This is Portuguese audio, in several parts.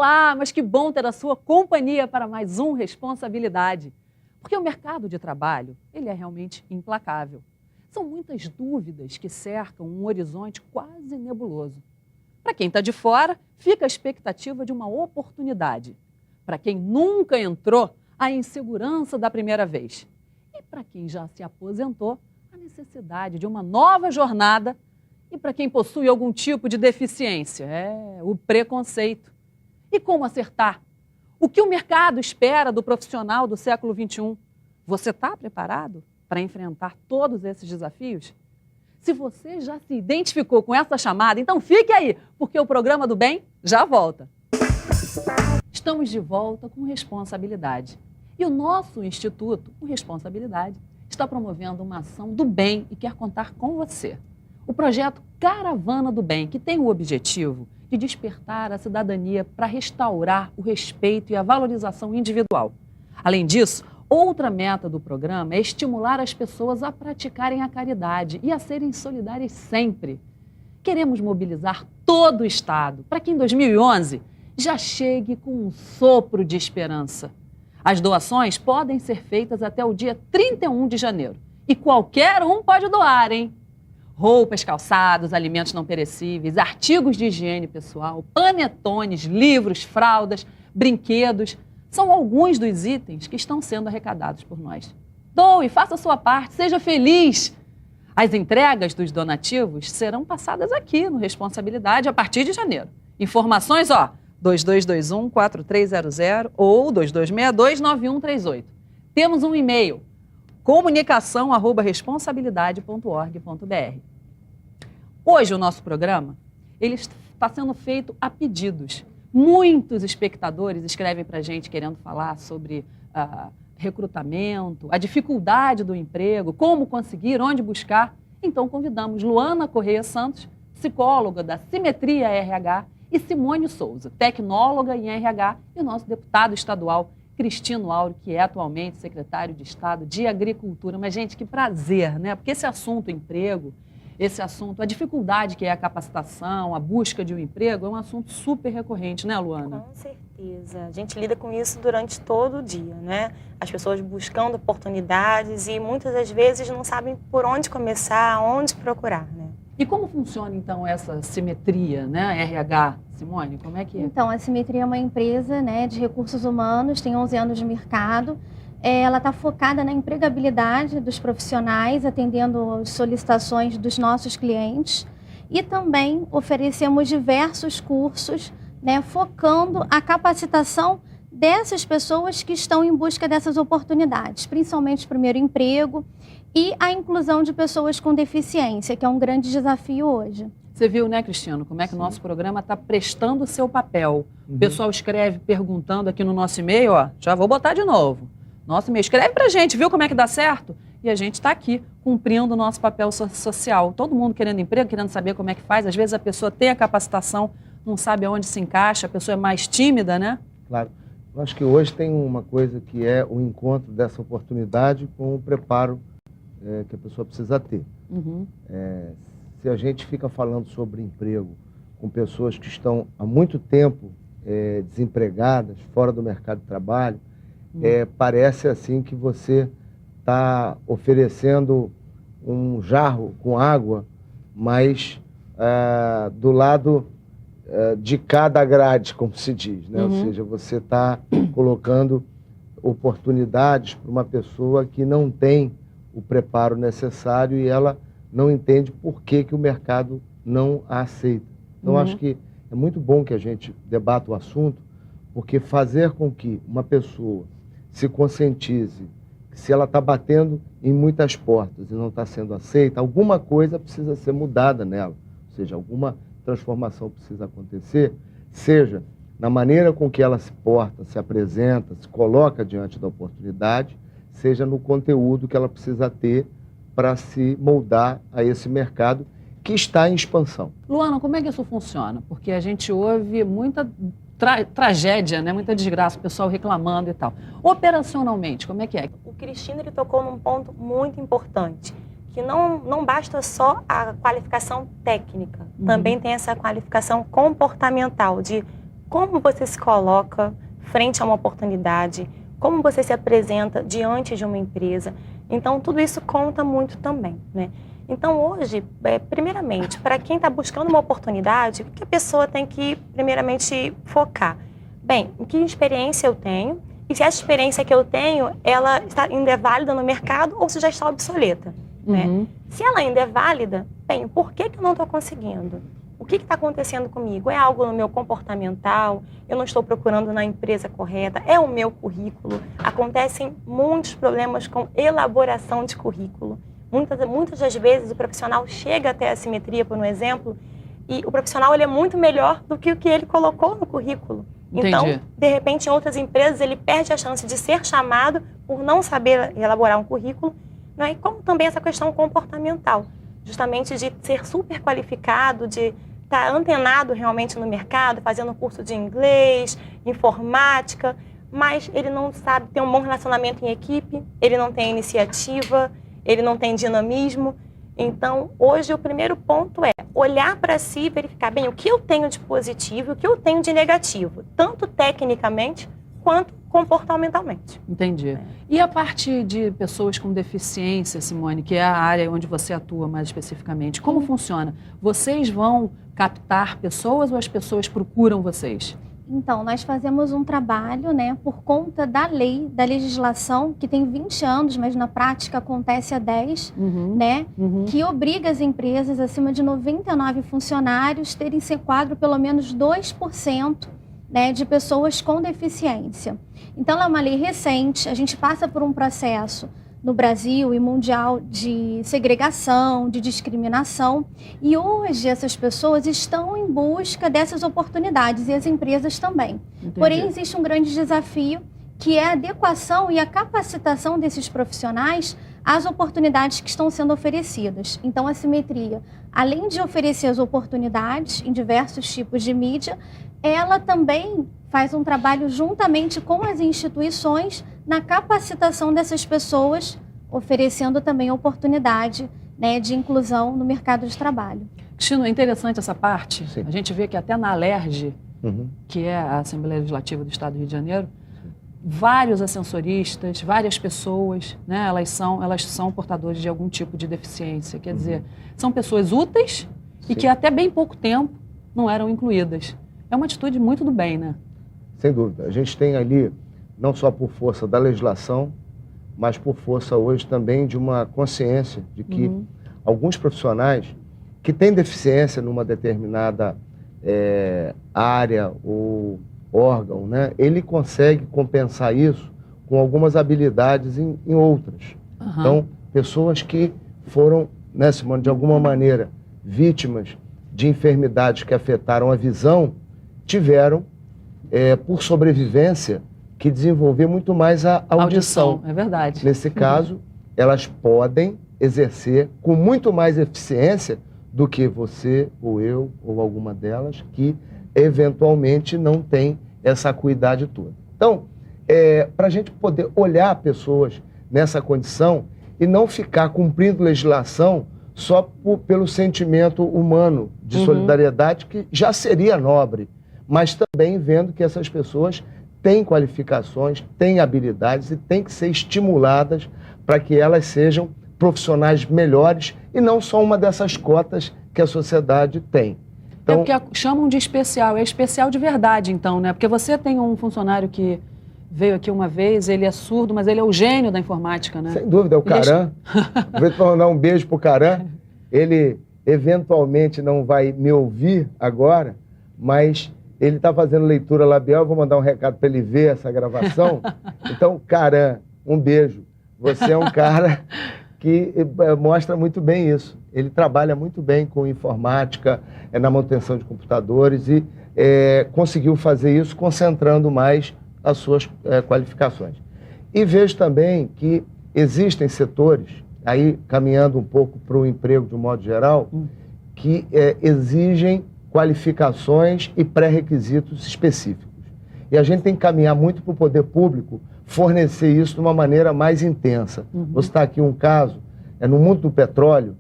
Olá, mas que bom ter a sua companhia para mais um Responsabilidade. Porque o mercado de trabalho, ele é realmente implacável. São muitas dúvidas que cercam um horizonte quase nebuloso. Para quem está de fora, fica a expectativa de uma oportunidade. Para quem nunca entrou, a insegurança da primeira vez. E para quem já se aposentou, a necessidade de uma nova jornada. E para quem possui algum tipo de deficiência, o preconceito. E como acertar? O que o mercado espera do profissional do século XXI? Você está preparado para enfrentar todos esses desafios? Se você já se identificou com essa chamada, então fique aí, porque o programa do bem já volta. Estamos de volta com Responsabilidade. E o nosso instituto, o Responsabilidade, está promovendo uma ação do bem e quer contar com você. O projeto Caravana do Bem, que tem o objetivo de despertar a cidadania para restaurar o respeito e a valorização individual. Além disso, outra meta do programa é estimular as pessoas a praticarem a caridade e a serem solidárias sempre. Queremos mobilizar todo o Estado para que em 2011 já chegue com um sopro de esperança. As doações podem ser feitas até o dia 31 de janeiro. E qualquer um pode doar, hein? Roupas, calçados, alimentos não perecíveis, artigos de higiene pessoal, panetones, livros, fraldas, brinquedos, são alguns dos itens que estão sendo arrecadados por nós. Doe, faça a sua parte, seja feliz. As entregas dos donativos serão passadas aqui no Responsabilidade a partir de janeiro. Informações, 2221-4300 ou 2262-9138. Temos um e-mail, comunicação@responsabilidade.org.br. Hoje o nosso programa ele está sendo feito a pedidos. Muitos espectadores escrevem para a gente querendo falar sobre recrutamento, a dificuldade do emprego, como conseguir, onde buscar. Então convidamos Luana Correia Santos, psicóloga da Simetria RH, e Simone Souza, tecnóloga em RH, e o nosso deputado estadual Cristino Áureo, que é atualmente secretário de Estado de Agricultura. Mas, gente, que prazer, né? Porque esse assunto, emprego, esse assunto, a dificuldade que é a capacitação, a busca de um emprego, é um assunto super recorrente, né, Luana? Com certeza. A gente lida com isso durante todo o dia, né? As pessoas buscando oportunidades e muitas das vezes não sabem por onde começar, onde procurar, né? E como funciona, então, essa simetria, né, RH, Simone? Como é que é? Então, a Simetria é uma empresa, né, de recursos humanos, tem 11 anos de mercado. Ela está focada na empregabilidade dos profissionais, atendendo às solicitações dos nossos clientes. E também oferecemos diversos cursos, né, focando a capacitação dessas pessoas que estão em busca dessas oportunidades, principalmente o primeiro emprego e a inclusão de pessoas com deficiência, que é um grande desafio hoje. Você viu, né, Cristiano, como é que o nosso programa está prestando o seu papel. O pessoal escreve perguntando aqui no nosso e-mail, já vou botar de novo. Nosso e-mail, escreve pra gente, viu como é que dá certo? E a gente está aqui cumprindo o nosso papel social. Todo mundo querendo emprego, querendo saber como é que faz. Às vezes a pessoa tem a capacitação, não sabe aonde se encaixa, a pessoa é mais tímida, né? Claro. Eu acho que hoje tem uma coisa que é o encontro dessa oportunidade com o preparo que a pessoa precisa ter. Se a gente fica falando sobre emprego com pessoas que estão há muito tempo desempregadas, fora do mercado de trabalho, parece assim que você está oferecendo um jarro com água, mas do lado de cada grade, como se diz, né? Ou seja, você está colocando oportunidades para uma pessoa que não tem o preparo necessário e ela não entende por que o mercado não a aceita. Então, acho que é muito bom que a gente debata o assunto, porque fazer com que uma pessoa se conscientize que se ela está batendo em muitas portas e não está sendo aceita, alguma coisa precisa ser mudada nela. Ou seja, alguma transformação precisa acontecer, seja na maneira com que ela se porta, se apresenta, se coloca diante da oportunidade, seja no conteúdo que ela precisa ter para se moldar a esse mercado que está em expansão. Luana, como é que isso funciona? Porque a gente ouve muita tragédia, né? Muita desgraça, o pessoal reclamando e tal. Operacionalmente, como é que é? O Cristino ele tocou num ponto muito importante, que não basta só a qualificação técnica, também tem essa qualificação comportamental, de como você se coloca frente a uma oportunidade, como você se apresenta diante de uma empresa. Então, tudo isso conta muito também, né? Então, hoje, primeiramente, para quem está buscando uma oportunidade, o que a pessoa tem que, primeiramente, focar? Bem, que experiência eu tenho e se essa experiência que eu tenho, ela ainda é válida no mercado ou se já está obsoleta, né? Se ela ainda é válida, bem, por que eu não estou conseguindo? O que está acontecendo comigo? É algo no meu comportamental? Eu não estou procurando na empresa correta? É o meu currículo? Acontecem muitos problemas com elaboração de currículo. Muitas das vezes o profissional chega até a simetria, por um exemplo, e o profissional ele é muito melhor do que o que ele colocou no currículo. Entendi. Então, de repente, em outras empresas, ele perde a chance de ser chamado por não saber elaborar um currículo, né? E como também essa questão comportamental, justamente de ser super qualificado, de estar antenado realmente no mercado, fazendo curso de inglês, informática, mas ele não sabe ter um bom relacionamento em equipe, ele não tem iniciativa, ele não tem dinamismo. Então, hoje o primeiro ponto é olhar para si e verificar, bem, o que eu tenho de positivo e o que eu tenho de negativo, tanto tecnicamente quanto comportamentalmente. Entendi. E a parte de pessoas com deficiência, Simone, que é a área onde você atua mais especificamente, como funciona? Vocês vão captar pessoas ou as pessoas procuram vocês? Então, nós fazemos um trabalho, né, por conta da lei, da legislação, que tem 20 anos, mas na prática acontece há 10, né, que obriga as empresas acima de 99 funcionários terem esse quadro pelo menos 2%, né, de pessoas com deficiência. Então, ela é uma lei recente, a gente passa por um processo no Brasil e mundial de segregação, de discriminação. E hoje essas pessoas estão em busca dessas oportunidades e as empresas também. Entendi. Porém, existe um grande desafio que é a adequação e a capacitação desses profissionais às oportunidades que estão sendo oferecidas. Então, a simetria, além de oferecer as oportunidades em diversos tipos de mídia, ela também faz um trabalho juntamente com as instituições na capacitação dessas pessoas, oferecendo também oportunidade, né, de inclusão no mercado de trabalho. Cristino, é interessante essa parte. Sim. A gente vê que até na ALERJ, que é a Assembleia Legislativa do Estado do Rio de Janeiro, vários ascensoristas, várias pessoas, né, elas são portadores de algum tipo de deficiência. Quer dizer, são pessoas úteis e que até bem pouco tempo não eram incluídas. É uma atitude muito do bem, né? Sem dúvida. A gente tem ali, não só por força da legislação, mas por força hoje também de uma consciência de que alguns profissionais que têm deficiência numa determinada área ou órgão, né, ele consegue compensar isso com algumas habilidades em outras. Então, pessoas que foram, né, Simone, de alguma maneira, vítimas de enfermidades que afetaram a visão, tiveram, por sobrevivência, que desenvolver muito mais a audição. É verdade. Nesse caso, elas podem exercer com muito mais eficiência do que você ou eu ou alguma delas que eventualmente não tem essa acuidade toda. Então, para a gente poder olhar pessoas nessa condição e não ficar cumprindo legislação só pelo sentimento humano de solidariedade, que já seria nobre, mas também vendo que essas pessoas têm qualificações, têm habilidades e têm que ser estimuladas para que elas sejam profissionais melhores e não só uma dessas cotas que a sociedade tem. Então, porque chamam de especial, é especial de verdade então, né? Porque você tem um funcionário que veio aqui uma vez, ele é surdo, mas ele é o gênio da informática, né? Sem dúvida, é o Caran. Vou mandar um beijo pro Caran. Ele eventualmente não vai me ouvir agora, mas ele está fazendo leitura labial, eu vou mandar um recado para ele ver essa gravação. Então, Caran, um beijo. Você é um cara que mostra muito bem isso. Ele trabalha muito bem com informática, na manutenção de computadores e conseguiu fazer isso concentrando mais as suas qualificações. E vejo também que existem setores, aí caminhando um pouco para o emprego de um modo geral, que exigem qualificações e pré-requisitos específicos. E a gente tem que caminhar muito para o poder público fornecer isso de uma maneira mais intensa. Vou citar aqui um caso, no mundo do petróleo,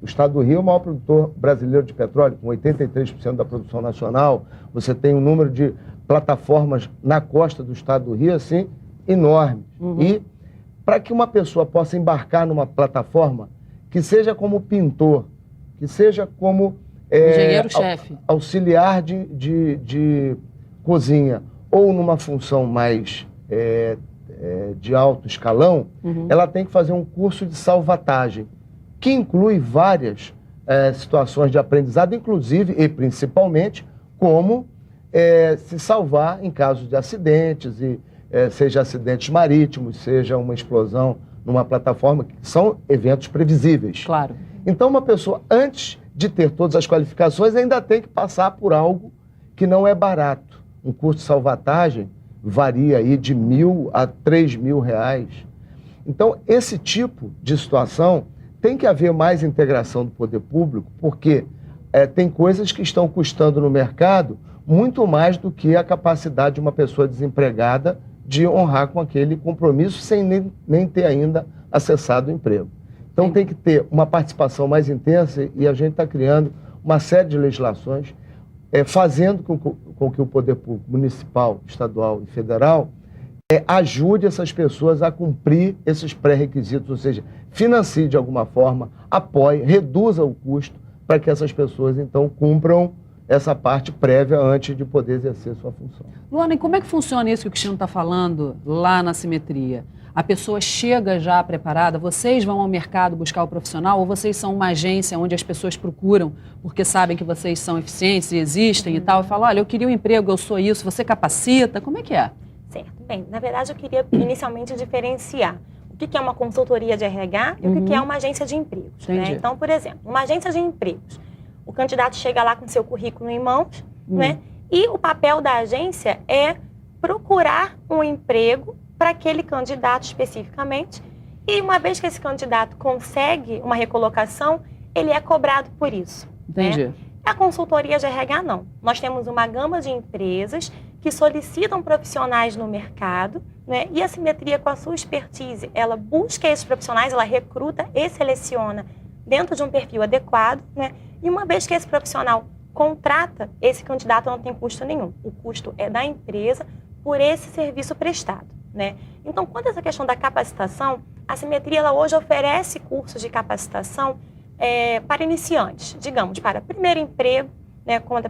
O estado do Rio é o maior produtor brasileiro de petróleo, com 83% da produção nacional. Você tem um número de plataformas na costa do estado do Rio, assim, enorme. E para que uma pessoa possa embarcar numa plataforma que seja como pintor, que seja como engenheiro-chefe, auxiliar de cozinha, ou numa função mais de alto escalão, ela tem que fazer um curso de salvatagem, que inclui várias situações de aprendizado, inclusive e principalmente como se salvar em casos de acidentes, seja acidentes marítimos, seja uma explosão numa plataforma, que são eventos previsíveis. Claro. Então, uma pessoa, antes de ter todas as qualificações, ainda tem que passar por algo que não é barato. Um curso de salvatagem varia aí de R$1.000 a R$3.000. Então, esse tipo de situação tem que haver mais integração do poder público, porque tem coisas que estão custando no mercado muito mais do que a capacidade de uma pessoa desempregada de honrar com aquele compromisso sem nem ter ainda acessado o emprego. Então tem que ter uma participação mais intensa e a gente está criando uma série de legislações fazendo com que o poder público municipal, estadual e federal ajude essas pessoas a cumprir esses pré-requisitos, ou seja, financie de alguma forma, apoie, reduza o custo para que essas pessoas então cumpram essa parte prévia antes de poder exercer sua função. Luana, e como é que funciona isso que o Cristiano está falando lá na Simetria? A pessoa chega já preparada, vocês vão ao mercado buscar o profissional ou vocês são uma agência onde as pessoas procuram porque sabem que vocês são eficientes e existem e tal, e falam, olha, eu queria um emprego, eu sou isso, você capacita, como é que é? Certo. Bem, na verdade eu queria inicialmente diferenciar o que é uma consultoria de RH e o que é uma agência de empregos. Né? Então, por exemplo, uma agência de empregos, o candidato chega lá com seu currículo em mãos, né? E o papel da agência é procurar um emprego para aquele candidato especificamente. E uma vez que esse candidato consegue uma recolocação, ele é cobrado por isso. Entendi. Né? A consultoria de RH não. Nós temos uma gama de empresas que solicitam profissionais no mercado, né? E a Simetria, com a sua expertise, ela busca esses profissionais, ela recruta e seleciona dentro de um perfil adequado, né? E uma vez que esse profissional contrata, esse candidato não tem custo nenhum. O custo é da empresa por esse serviço prestado, né? Então, quanto a essa questão da capacitação, a Simetria ela hoje oferece cursos de capacitação para iniciantes, digamos, para primeiro emprego, né? Quando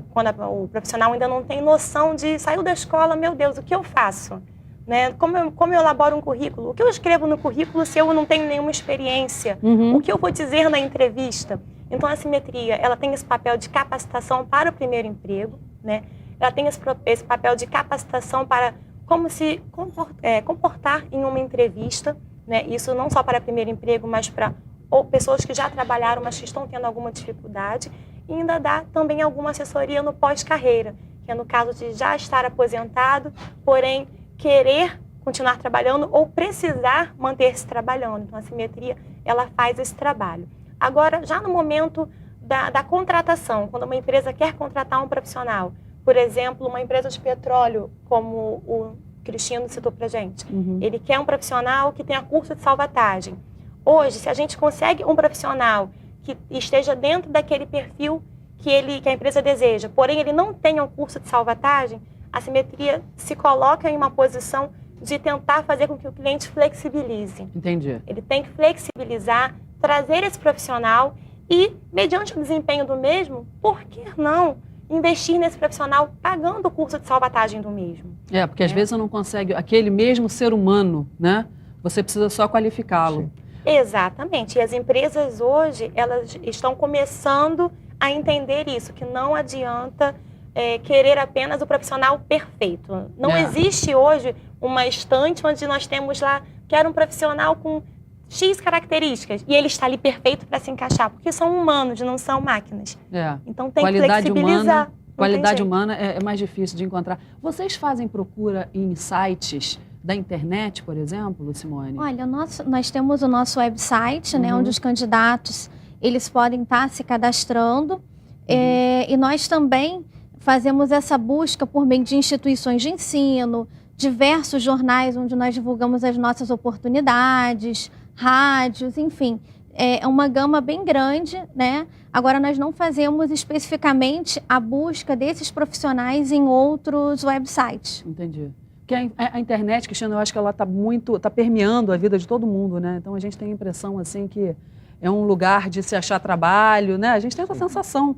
o profissional ainda não tem noção de saiu da escola, meu Deus, o que eu faço? Né? Como eu elaboro um currículo? O que eu escrevo no currículo se eu não tenho nenhuma experiência? O que eu vou dizer na entrevista? Então, a Simetria, ela tem esse papel de capacitação para o primeiro emprego, né? Ela tem esse papel de capacitação para como se comportar em uma entrevista, né? Isso não só para primeiro emprego, mas para pessoas que já trabalharam, mas que estão tendo alguma dificuldade. E ainda dá também alguma assessoria no pós-carreira, que é no caso de já estar aposentado, porém querer continuar trabalhando ou precisar manter-se trabalhando. Então, a Simetria, ela faz esse trabalho. Agora, já no momento da contratação, quando uma empresa quer contratar um profissional, por exemplo, uma empresa de petróleo, como o Cristiano citou pra gente, ele quer um profissional que tenha curso de salvatagem. Hoje, se a gente consegue um profissional que esteja dentro daquele perfil que a empresa deseja, porém ele não tenha um curso de salvatagem, a Simetria se coloca em uma posição de tentar fazer com que o cliente flexibilize. Entendi. Ele tem que flexibilizar, trazer esse profissional e, mediante o desempenho do mesmo, por que não investir nesse profissional pagando o curso de salvatagem do mesmo? Porque às vezes você não consegue aquele mesmo ser humano, né? Você precisa só qualificá-lo. Exatamente. E as empresas hoje, elas estão começando a entender isso, que não adianta querer apenas o profissional perfeito. Não existe hoje uma estante onde nós temos lá, quero um profissional com X características, e ele está ali perfeito para se encaixar, porque são humanos, não são máquinas. Então tem que flexibilizar. Qualidade humana é mais difícil de encontrar. Vocês fazem procura em sites da internet, por exemplo, Simone? Olha, nós temos o nosso website, né, onde os candidatos eles podem estar se cadastrando, e nós também fazemos essa busca por meio de instituições de ensino, diversos jornais onde nós divulgamos as nossas oportunidades, rádios, enfim. é uma gama bem grande, né? Agora, nós não fazemos especificamente a busca desses profissionais em outros websites. Entendi. Porque a internet, Cristiano, eu acho que ela está permeando a vida de todo mundo, né? Então a gente tem a impressão assim que é um lugar de se achar trabalho, né? A gente tem essa sensação.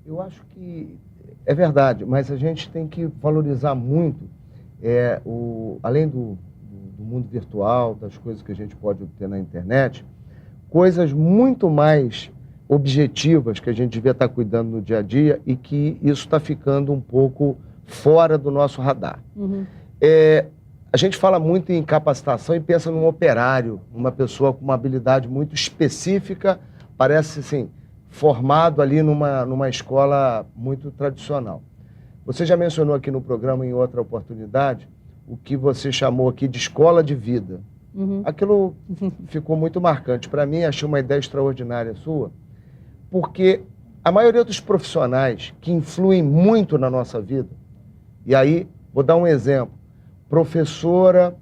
Eu acho que é verdade, mas a gente tem que valorizar muito, além do mundo virtual, das coisas que a gente pode obter na internet, coisas muito mais objetivas que a gente devia estar cuidando no dia a dia e que isso está ficando um pouco fora do nosso radar. Uhum. A gente fala muito em capacitação e pensa num operário, uma pessoa com uma habilidade muito específica, parece assim, formado ali numa escola muito tradicional. Você já mencionou aqui no programa, em outra oportunidade, o que você chamou aqui de escola de vida. Uhum. Aquilo ficou muito marcante para mim, achei uma ideia extraordinária sua, porque a maioria dos profissionais que influem muito na nossa vida, e aí vou dar um exemplo, professora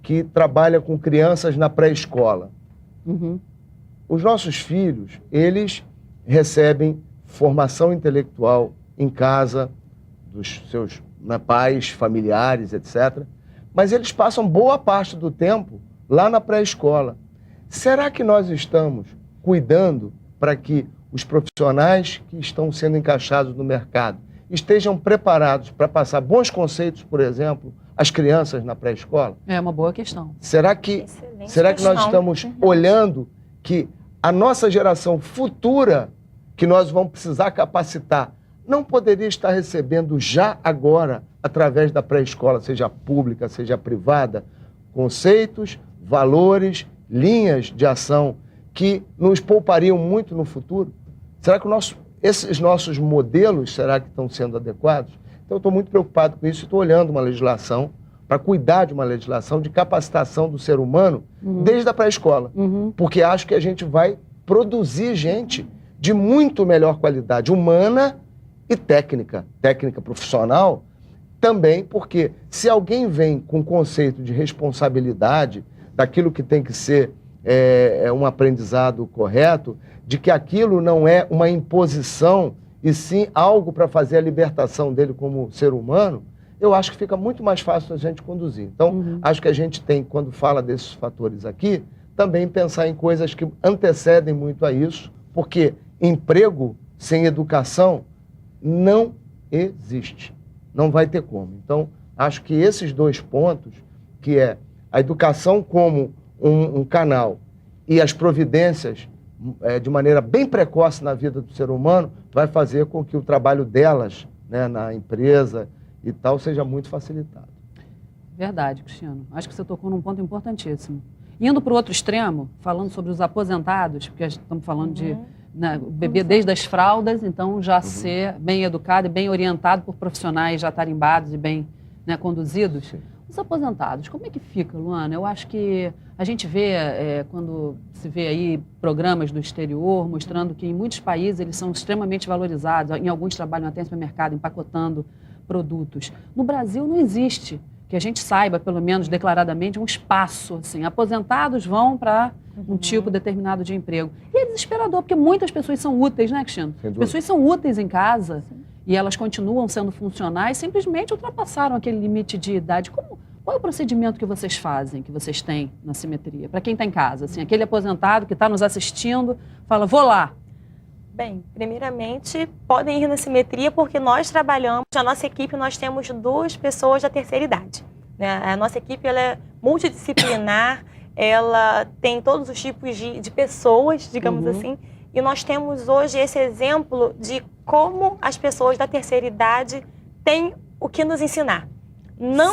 que trabalha com crianças na pré-escola. Uhum. Os nossos filhos, eles recebem formação intelectual em casa, dos seus pais, familiares, etc. Mas eles passam boa parte do tempo lá na pré-escola. Será que nós estamos cuidando para que os profissionais que estão sendo encaixados no mercado estejam preparados para passar bons conceitos, por exemplo, às crianças na pré-escola? É uma boa questão. Será que nós estamos olhando que a nossa geração futura, que nós vamos precisar capacitar, não poderia estar recebendo já agora, através da pré-escola, seja pública, seja privada, conceitos, valores, linhas de ação que nos poupariam muito no futuro? Será que esses nossos modelos, será que estão sendo adequados? Então, eu estou muito preocupado com isso e estou olhando uma legislação, para cuidar de uma legislação de capacitação do ser humano desde a pré-escola. Porque acho que a gente vai produzir gente de muito melhor qualidade humana e técnica profissional também, porque se alguém vem com conceito de responsabilidade, daquilo que tem que ser um aprendizado correto, de que aquilo não é uma imposição e sim algo para fazer a libertação dele como ser humano, eu acho que fica muito mais fácil a gente conduzir. Então, acho que a gente tem, quando fala desses fatores aqui, também pensar em coisas que antecedem muito a isso, porque emprego sem educação não existe. Não vai ter como. Então, acho que esses dois pontos, que é a educação como um canal e as providências de maneira bem precoce na vida do ser humano, vai fazer com que o trabalho delas, né, na empresa e tal, seja muito facilitado. Verdade, Cristiano. Acho que você tocou num ponto importantíssimo. Indo para o outro extremo, falando sobre os aposentados, porque estamos falando de beber desde as fraldas, então já ser bem educado e bem orientado por profissionais já tarimbados e bem, né, conduzidos. Sim. Os aposentados, como é que fica, Luana? Eu acho que a gente vê, quando se vê aí programas do exterior, mostrando que em muitos países eles são extremamente valorizados, em alguns trabalham até no supermercado, empacotando produtos. No Brasil não existe, que a gente saiba, pelo menos declaradamente, um espaço, assim, aposentados vão para um tipo determinado de emprego. E é desesperador, porque muitas pessoas são úteis, né, Cristiano? As pessoas são úteis em casa. Sim. E elas continuam sendo funcionais, simplesmente ultrapassaram aquele limite de idade. Qual é o procedimento que vocês fazem, que vocês têm na Simetria? Para quem está em casa, assim, aquele aposentado que está nos assistindo, fala, vou lá. Bem, primeiramente, podem ir na Simetria porque nós trabalhamos, na nossa equipe nós temos 2 pessoas da terceira idade. Né? A nossa equipe ela é multidisciplinar, ela tem todos os tipos de pessoas, digamos assim, e nós temos hoje esse exemplo de como as pessoas da terceira idade têm o que nos ensinar.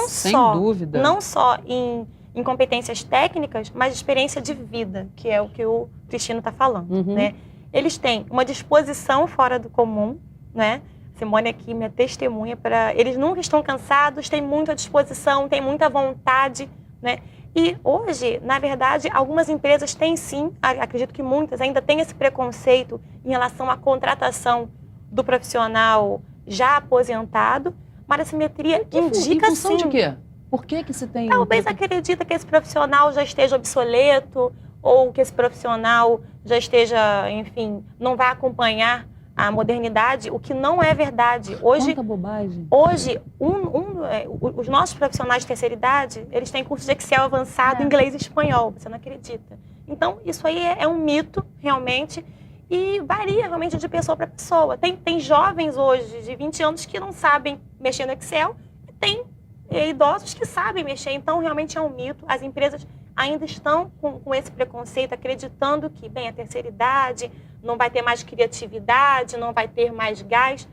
Sem dúvida. Não só em competências técnicas, mas experiência de vida, que é o que o Cristiano está falando, né? Eles têm uma disposição fora do comum, né? Simone aqui, minha testemunha, eles nunca estão cansados, têm muita disposição, têm muita vontade, né? E hoje, na verdade, algumas empresas têm sim, acredito que muitas ainda têm esse preconceito em relação à contratação do profissional já aposentado, mas a Simetria indica sim. Em função de quê? Por que se tem... Talvez acredita que esse profissional já esteja obsoleto, ou que esse profissional já esteja, enfim, não vai acompanhar a modernidade, o que não é verdade. Hoje, quanta bobagem. Hoje, os nossos profissionais de terceira idade, eles têm curso de Excel avançado, inglês e espanhol, você não acredita. Então, isso aí é um mito, realmente, e varia realmente de pessoa para pessoa. Tem jovens hoje de 20 anos que não sabem mexer no Excel, e tem idosos que sabem mexer, então realmente é um mito. As empresas ainda estão com esse preconceito, acreditando que, bem, a terceira idade não vai ter mais criatividade, não vai ter mais gás.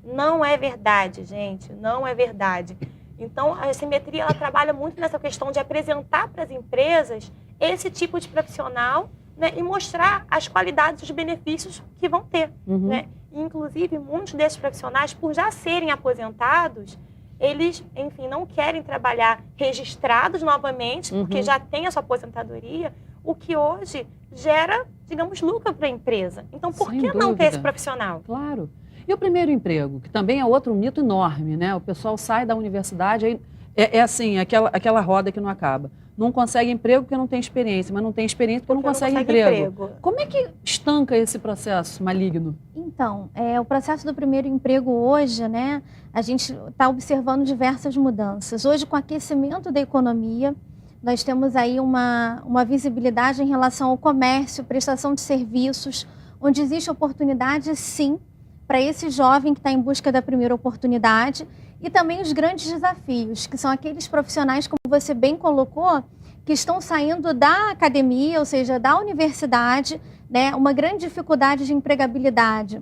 Não é verdade, gente, não é verdade. Então, a simetria, ela trabalha muito nessa questão de apresentar para as empresas esse tipo de profissional, né, e mostrar as qualidades e os benefícios que vão ter. Né? E, inclusive, muitos desses profissionais, por já serem aposentados, eles, enfim, não querem trabalhar registrados novamente, porque já tem a sua aposentadoria, o que hoje gera, digamos, lucro para a empresa. Então, por Sem que não dúvida. ter esse profissional? Claro. E o primeiro emprego, que também é outro mito enorme, né? O pessoal sai da universidade, aí é assim, aquela roda que não acaba. Não consegue emprego porque não tem experiência, mas não tem experiência porque não consegue emprego. Como é que estanca esse processo maligno? Então, o processo do primeiro emprego hoje, né, a gente está observando diversas mudanças. Hoje, com o aquecimento da economia, nós temos aí uma visibilidade em relação ao comércio, prestação de serviços, onde existe oportunidade, sim, para esse jovem que está em busca da primeira oportunidade, e também os grandes desafios, que são aqueles profissionais, como você bem colocou, que estão saindo da academia, ou seja, da universidade, né, uma grande dificuldade de empregabilidade,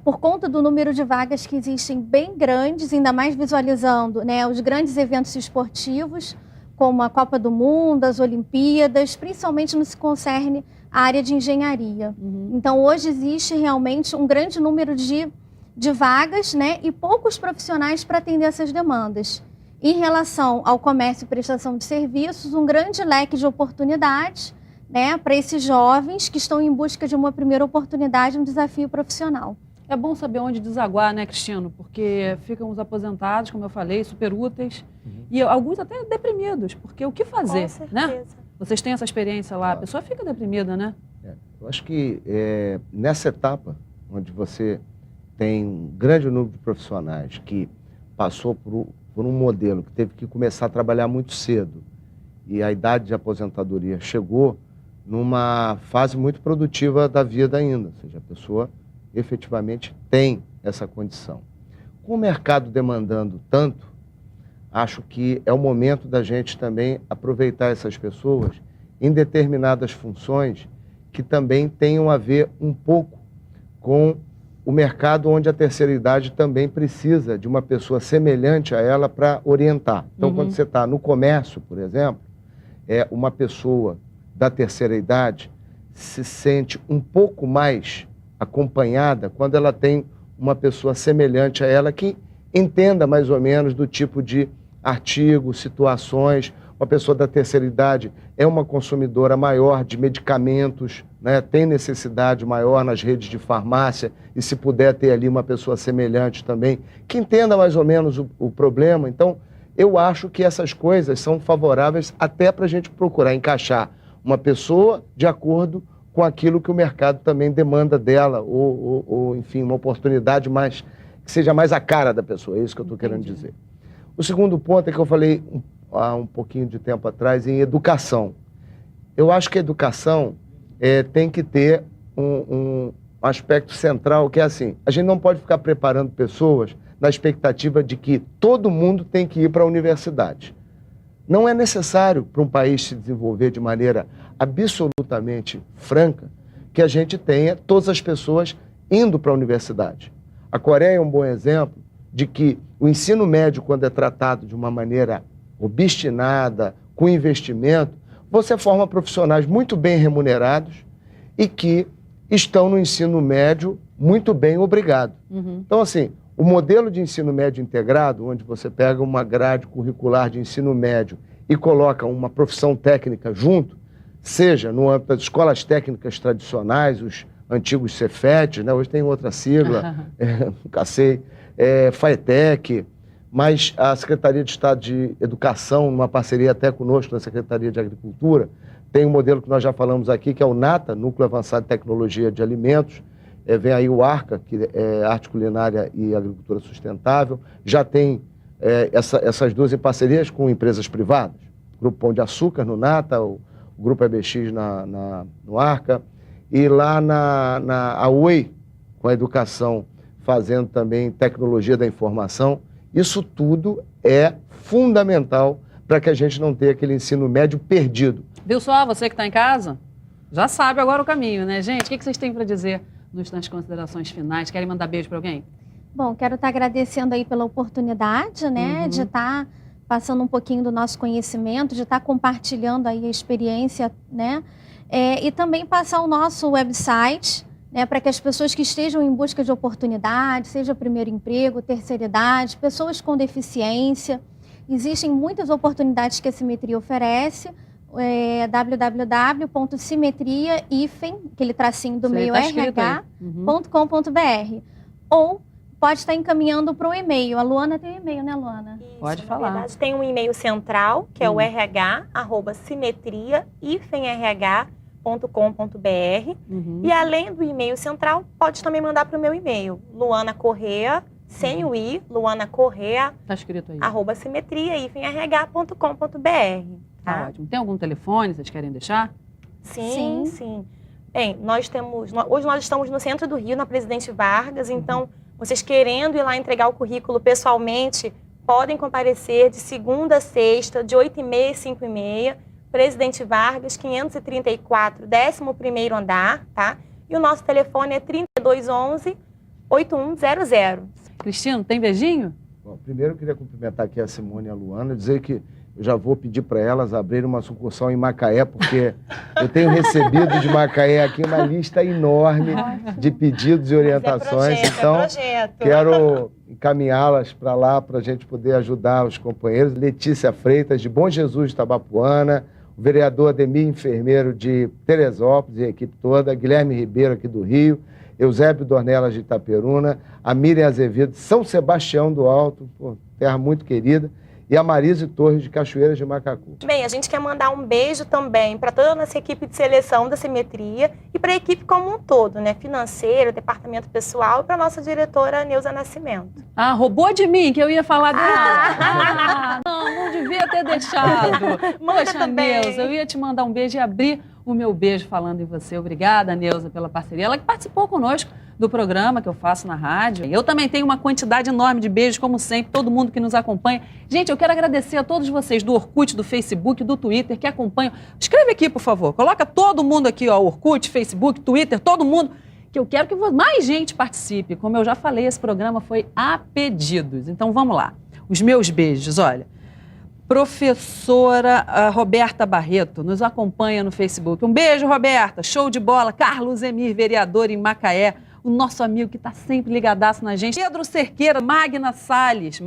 por conta do número de vagas que existem bem grandes, ainda mais visualizando, né, os grandes eventos esportivos, como a Copa do Mundo, as Olimpíadas, principalmente no que concerne à área de engenharia. Então, hoje existe realmente um grande número de vagas, né, e poucos profissionais para atender essas demandas. Em relação ao comércio e prestação de serviços, um grande leque de oportunidades, né, para esses jovens que estão em busca de uma primeira oportunidade, um desafio profissional. É bom saber onde desaguar, né, Cristiano? Porque ficam os aposentados, como eu falei, super úteis, e alguns até deprimidos, porque o que fazer, Com certeza. né? Vocês têm essa experiência lá, a pessoa fica deprimida, né? Eu acho que nessa etapa, onde você tem um grande número de profissionais que passou por um modelo que teve que começar a trabalhar muito cedo e a idade de aposentadoria chegou numa fase muito produtiva da vida ainda, ou seja, a pessoa efetivamente tem essa condição. Com o mercado demandando tanto, acho que é o momento da gente também aproveitar essas pessoas em determinadas funções que também tenham a ver um pouco com o mercado onde a terceira idade também precisa de uma pessoa semelhante a ela para orientar. Então, quando você está no comércio, por exemplo, uma pessoa da terceira idade se sente um pouco mais acompanhada quando ela tem uma pessoa semelhante a ela que entenda mais ou menos do tipo de artigo, situações. Uma pessoa da terceira idade é uma consumidora maior de medicamentos, né? Tem necessidade maior nas redes de farmácia, e se puder ter ali uma pessoa semelhante também, que entenda mais ou menos o problema. Então, eu acho que essas coisas são favoráveis até para a gente procurar encaixar uma pessoa de acordo com aquilo que o mercado também demanda dela, ou enfim, uma oportunidade mais que seja mais a cara da pessoa, é isso que eu estou querendo dizer. O segundo ponto é que eu falei há um pouquinho de tempo atrás em educação. Eu acho que a educação tem que ter um aspecto central, que é assim, a gente não pode ficar preparando pessoas na expectativa de que todo mundo tem que ir para a universidade. Não é necessário para um país se desenvolver de maneira absolutamente franca que a gente tenha todas as pessoas indo para a universidade. A Coreia é um bom exemplo de que o ensino médio, quando é tratado de uma maneira obstinada, com investimento, você forma profissionais muito bem remunerados e que estão no ensino médio muito bem obrigado. Então, assim, o modelo de ensino médio integrado, onde você pega uma grade curricular de ensino médio e coloca uma profissão técnica junto, seja no âmbito das escolas técnicas tradicionais, os antigos Cefetes, né? Hoje tem outra sigla, nunca sei, FAETEC, mas a Secretaria de Estado de Educação, numa parceria até conosco da Secretaria de Agricultura, tem um modelo que nós já falamos aqui, que é o NATA, Núcleo Avançado de Tecnologia de Alimentos. Vem aí o ARCA, que é Arte Culinária e Agricultura Sustentável. Já tem essas duas em parcerias com empresas privadas. O Grupo Pão de Açúcar no NATA, o Grupo EBX no ARCA. E lá a Oi, com a educação, fazendo também tecnologia da informação. Isso tudo é fundamental para que a gente não tenha aquele ensino médio perdido. Viu só, você que está em casa? Já sabe agora o caminho, né, gente? O que vocês têm para dizer nas considerações finais? Querem mandar beijo para alguém? Bom, quero estar agradecendo aí pela oportunidade, né, de estar passando um pouquinho do nosso conhecimento, de estar compartilhando aí a experiência, né, e também passar o nosso website, né, para que as pessoas que estejam em busca de oportunidade, seja primeiro emprego, terceira idade, pessoas com deficiência, existem muitas oportunidades que a Simetria oferece, www.simetria, aquele tracinho do meio, rh.com.br. Ou pode estar encaminhando para o e-mail. A Luana tem um e-mail, né, Luana? Isso, pode falar. Na verdade, tem um e-mail central, que é o rh@simetria-rh.com.br. E além do e-mail central, pode também mandar para o meu e-mail, Luana Correa, sem o i, Luana Correa, tá escrito aí, @simetria-rh.com.br. Tá ótimo. Tem algum telefone que vocês querem deixar? Sim. Bem, hoje nós estamos no centro do Rio, na Presidente Vargas, então vocês querendo ir lá entregar o currículo pessoalmente, podem comparecer de segunda a sexta, de 8h30 às 5h30, Presidente Vargas, 534, 11º andar, tá? E o nosso telefone é 3211-8100. Cristino, tem beijinho? Bom, primeiro eu queria cumprimentar aqui a Simone e a Luana, dizer que eu já vou pedir para elas abrirem uma sucursal em Macaé, porque eu tenho recebido de Macaé aqui uma lista enorme de pedidos e orientações. Então, quero encaminhá-las para lá para a gente poder ajudar os companheiros. Letícia Freitas, de Bom Jesus, de Tabapuana, o vereador Ademir Enfermeiro, de Teresópolis, e a equipe toda, Guilherme Ribeiro, aqui do Rio, Eusébio Dornelas, de Itaperuna, a Miriam Azevedo, de São Sebastião do Alto, terra muito querida, e a Marise Torres, de Cachoeiras de Macacu. Bem, a gente quer mandar um beijo também para toda a nossa equipe de seleção da Simetria e para a equipe como um todo, né? Financeiro, departamento pessoal, e para a nossa diretora Neuza Nascimento. Roubou de mim, que eu ia falar dela. Não devia ter deixado. Poxa, Neuza, eu ia te mandar um beijo e abrir o meu beijo falando em você. Obrigada, Neuza, pela parceria. Ela que participou conosco do programa que eu faço na rádio. Eu também tenho uma quantidade enorme de beijos, como sempre, todo mundo que nos acompanha. Gente, eu quero agradecer a todos vocês do Orkut, do Facebook, do Twitter, que acompanham. Escreve aqui, por favor. Coloca todo mundo aqui, ó, Orkut, Facebook, Twitter, todo mundo, que eu quero que mais gente participe. Como eu já falei, esse programa foi a pedidos. Então, vamos lá. Os meus beijos, olha. Professora Roberta Barreto nos acompanha no Facebook. Um beijo, Roberta. Show de bola. Carlos Emir, vereador em Macaé. O nosso amigo que está sempre ligadaço na gente. Pedro Cerqueira, Magna Salles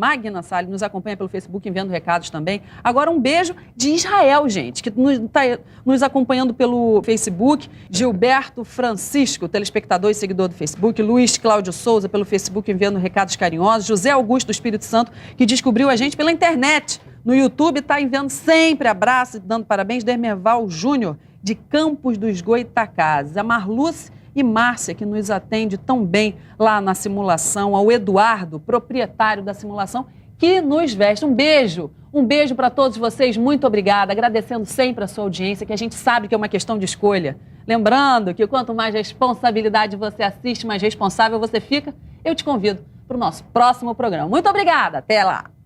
nos acompanha pelo Facebook, enviando recados também. Agora um beijo de Israel, gente, que está nos acompanhando pelo Facebook. Gilberto Francisco, telespectador e seguidor do Facebook. Luiz Cláudio Souza, pelo Facebook, enviando recados carinhosos. José Augusto do Espírito Santo, que descobriu a gente pela internet. No YouTube, está enviando sempre abraço e dando parabéns. Dermerval Júnior, de Campos dos Goitacazes. A Marluce e Márcia, que nos atende tão bem lá na simulação, ao Eduardo, proprietário da simulação, que nos veste. Um beijo para todos vocês, muito obrigada, agradecendo sempre a sua audiência, que a gente sabe que é uma questão de escolha. Lembrando que quanto mais responsabilidade você assiste, mais responsável você fica. Eu te convido para o nosso próximo programa. Muito obrigada, até lá!